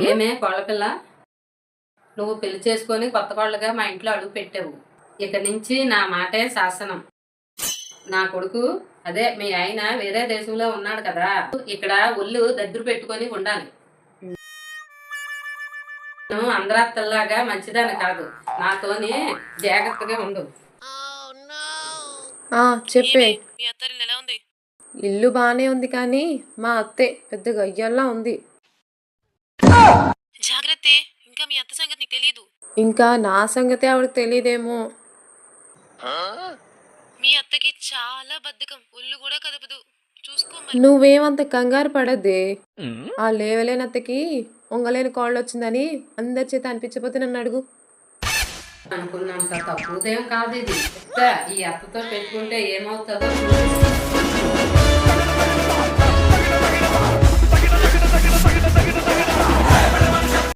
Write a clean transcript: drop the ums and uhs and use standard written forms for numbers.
ఏమే కోళ్ళపిల్ల, నువ్వు పెళ్లి చేసుకొని కొత్త కోళ్ళగా మా ఇంట్లో అడుగు పెట్టావు. ఇక నుంచి నా మాటే శాసనం. నా కొడుకు అదే మీ ఆయన వేరే దేశంలో ఉన్నాడు కదా, ఇక్కడ ఒళ్ళు దగ్గర పెట్టుకొని ఉండాలి. నువ్వు అందరత్తల్లాగా మంచిదాన్ని కాదు, నాతోని జాగ్రత్తగా ఉండు. చెప్పే. మీ అత్తరిల్లు ఎలా ఉంది? ఇల్లు బానే ఉంది కానీ మా అత్తే పెద్ద గయ్యల్లా ఉంది. జాగ్రత్త, ఇంకా మీ అత్త సంగతి నీకు తెలీదు. ఇంకా నా సంగతే ఆవిడకి తెలియదేమో. మీ అత్తకి చాలా బద్ధకం, ఒళ్ళు కూడా కదపదు. చూసుకో మరి. నువ్వేమంత కంగారు పడద్దే. ఆ లేవలేని అత్తకి ఒంగలేని కాళ్ళు వచ్చిందని అందరి చేత అనిపించకపోతే నన్ను అడుగు. అనుకున్నంత తప్పుదేం కాదు ఇది. ఈ అత్తతో పెట్టుకుంటే ఏమవుతుందో చూడు.